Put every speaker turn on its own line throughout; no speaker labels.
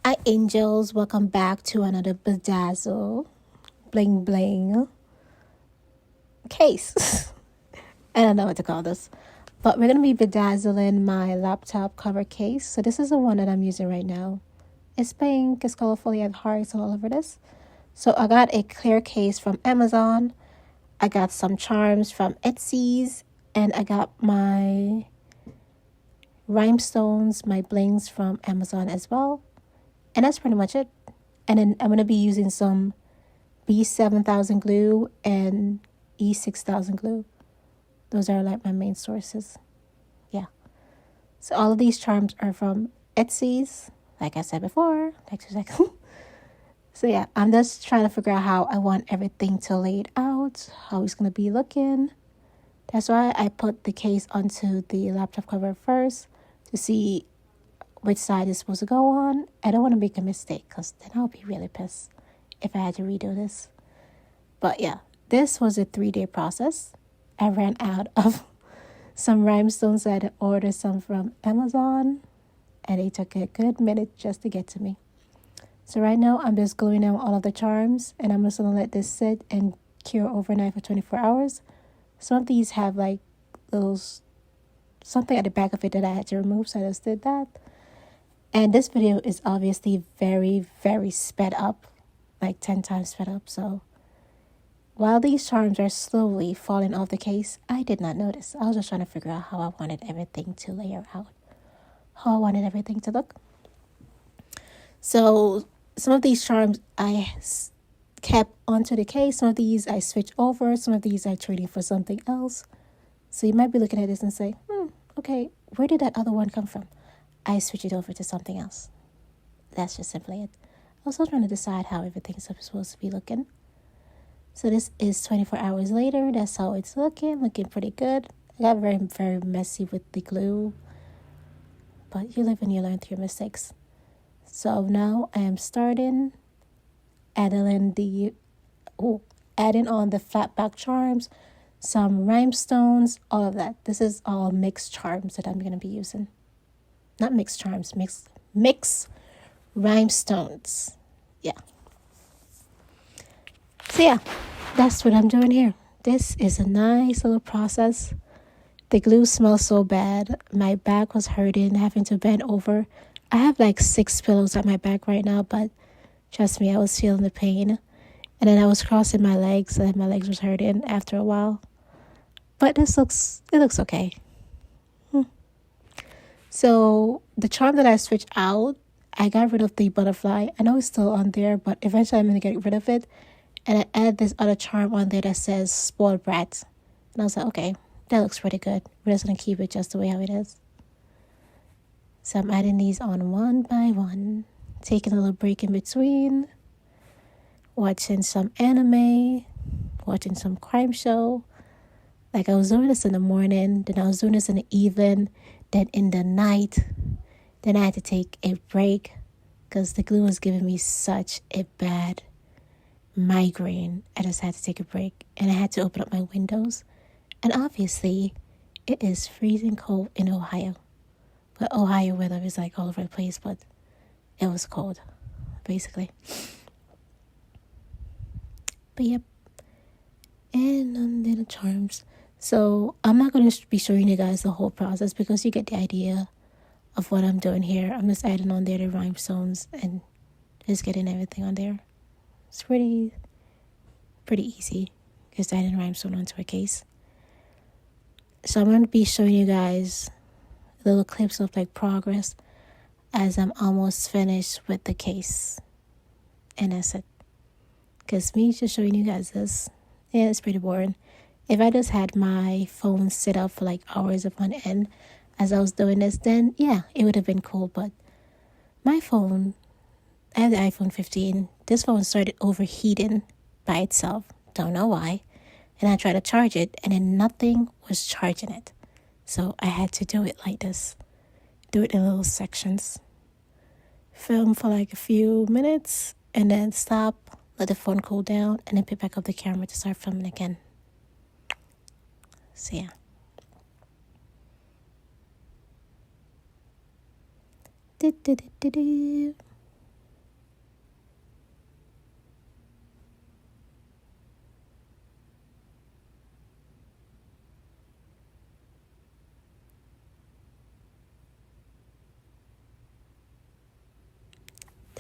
Hi angels, welcome back to another bedazzle bling bling case. I don't know what to call this, but we're going to be bedazzling my laptop cover case. So this is the one that I'm using right now. It's pink, it's colorful, you have hearts all over this. So I got a clear case from Amazon. I got some charms from Etsy's, and I got my rhinestones, my blings from Amazon as well. And that's pretty much it. And then I'm going to be using some B7000 glue and E6000 glue. Those are like my main sources. Yeah. So all of these charms are from Etsy's, like I said before, like 2 seconds. So yeah, I'm just trying to figure out how I want everything to lay it out, how it's going to be looking. That's why I put the case onto the laptop cover first to see which side is supposed to go on. I don't want to make a mistake because then I'll be really pissed if I had to redo this. But yeah, this was a 3-day process. I ran out of some rhinestones. So I had to order some from Amazon, and it took a good minute just to get to me. So right now I'm just gluing down all of the charms, and I'm just going to let this sit and cure overnight for 24 hours. Some of these have like little something at the back of it that I had to remove, so I just did that. And this video is obviously very, very sped up, like 10 times sped up. So while these charms are slowly falling off the case, I did not notice. I was just trying to figure out how I wanted everything to layer out, how I wanted everything to look. So some of these charms I kept onto the case. Some of these I switched over. Some of these I traded for something else. So you might be looking at this and say, okay, where did that other one come from? I switch it over to something else. That's just simply it. I was also trying to decide how everything's supposed to be looking. So this is 24 hours later. That's how it's looking pretty good. I got very, very messy with the glue. But you live and you learn through your mistakes. So now I am starting adding on the flat back charms, some rhinestones, all of that. This is all mixed charms that I'm going to be using. Not mixed charms, mix rhinestones. Yeah. So yeah, that's what I'm doing here. This is a nice little process. The glue smells so bad. My back was hurting, having to bend over. I have like 6 pillows at my back right now, but trust me, I was feeling the pain. And then I was crossing my legs, and my legs was hurting after a while. But it looks okay. So the charm that I switched out, I got rid of the butterfly. I know it's still on there, but eventually I'm going to get rid of it. And I added this other charm on there that says spoiled brat. And I was like, okay, that looks pretty good. We're just going to keep it just the way how it is. So I'm adding these on one by one. Taking a little break in between. Watching some anime. Watching some crime show. Like I was doing this in the morning. Then I was doing this in the evening. Then in the night. Then I had to take a break. Because the glue was giving me such a bad migraine. I just had to take a break. And I had to open up my windows. And obviously, it is freezing cold in Ohio. But Ohio weather is like all over the place. But it was cold, basically. But yep. And then the charms. So I'm not going to be showing you guys the whole process because you get the idea of what I'm doing here. I'm just adding on there the rhinestones and just getting everything on there. It's pretty easy. Just adding rhinestone onto a case. So I'm going to be showing you guys little clips of like progress as I'm almost finished with the case. And that's it. Because me just showing you guys this, yeah, it's pretty boring. If I just had my phone set up for like hours upon end as I was doing this, then yeah, it would have been cool. But my phone, I have the iPhone 15. This phone started overheating by itself. Don't know why. And I tried to charge it, and then nothing was charging it. So I had to do it like this. Do it in little sections. Film for like a few minutes, and then stop, let the phone cool down, and then pick back up the camera to start filming again. So yeah.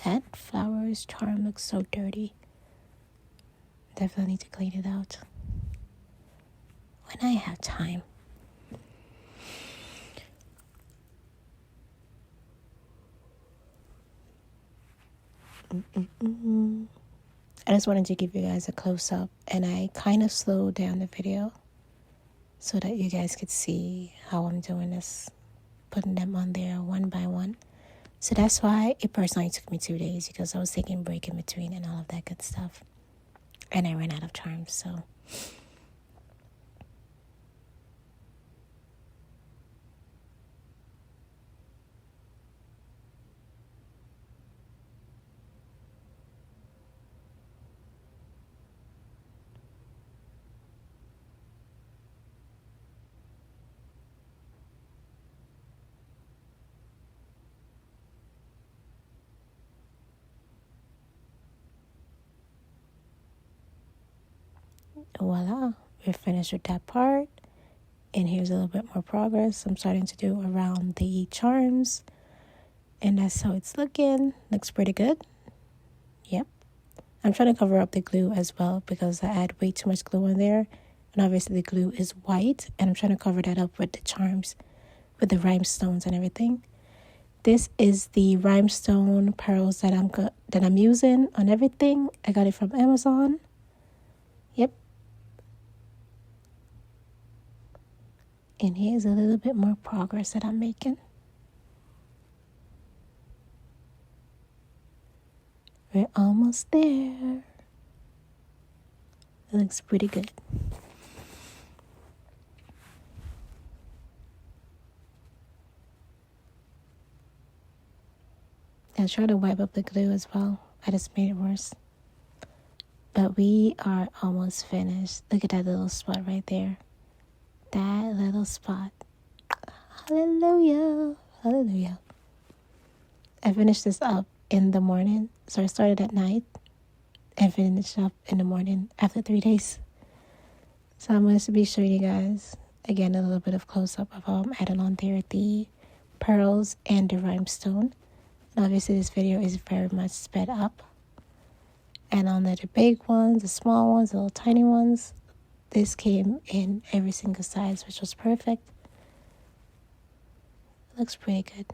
That flowers charm looks so dirty. Definitely need to clean it out when I have time. I just wanted to give you guys a close-up, and I kind of slowed down the video so that you guys could see how I'm doing this, putting them on there one by one. So that's why it personally took me 2 days, because I was taking a break in between and all of that good stuff. And I ran out of charms, so. Voila, we're finished with that part. And here's a little bit more progress I'm starting to do around the charms. And that's how it's looking. Looks pretty good. Yep. I'm trying to cover up the glue as well, because I add way too much glue in there. And obviously the glue is white. And I'm trying to cover that up with the charms, with the rhinestones and everything. This is the rhinestone pearls that I'm using on everything. I got it from Amazon. Yep. And here's a little bit more progress that I'm making. We're almost there. It looks pretty good. I tried to wipe up the glue as well. I just made it worse. But we are almost finished. Look at that little spot right there. That little spot. Hallelujah. Hallelujah. I finished this up in the morning. So I started at night and finished up in the morning after 3 days. So I'm going to be showing you guys, again, a little bit of close-up of how I'm adding on there the pearls and the rhinestone. And obviously this video is very much sped up. And on the big ones, the small ones, the little tiny ones, this came in every single size, which was perfect. It looks pretty good.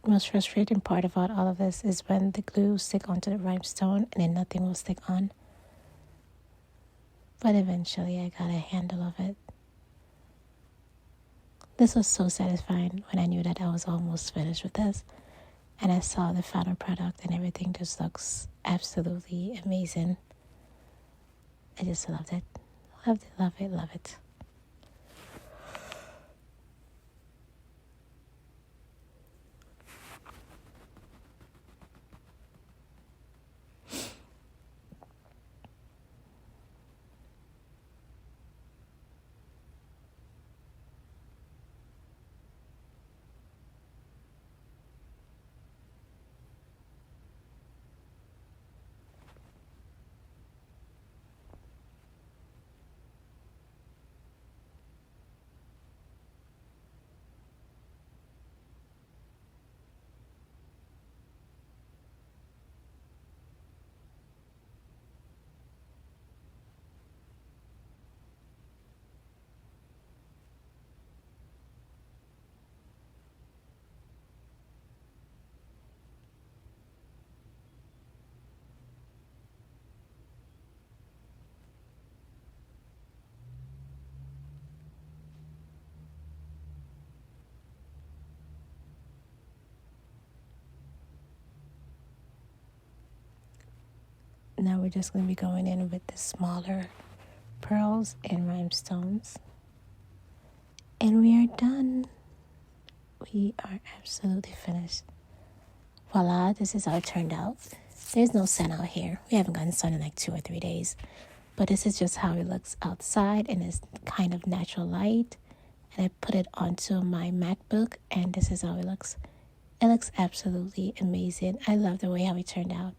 Most frustrating part about all of this is when the glue stick onto the rhinestone and then nothing will stick on. But eventually I got a handle of it. This was so satisfying when I knew that I was almost finished with this. And I saw the final product and everything just looks absolutely amazing. I just loved it. Loved it, love it, love it. Now we're just going to be going in with the smaller pearls and rhinestones. And we are done. We are absolutely finished. Voila, this is how it turned out. There's no sun out here. We haven't gotten sun in like 2 or 3 days. But this is just how it looks outside, and it's kind of natural light. And I put it onto my MacBook, and this is how it looks. It looks absolutely amazing. I love the way how it turned out.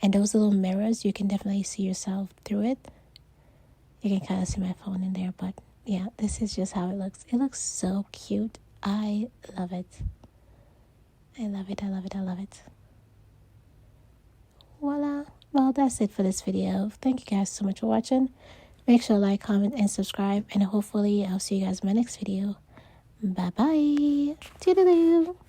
And those little mirrors, you can definitely see yourself through it. You can kind of see my phone in there, but yeah, this is just how it looks. It looks so cute. I love it. I love it. I love it. I love it. Voila. Well, that's it for this video. Thank you guys so much for watching. Make sure to like, comment, and subscribe. And hopefully I'll see you guys in my next video. Bye-bye. Toodaloo.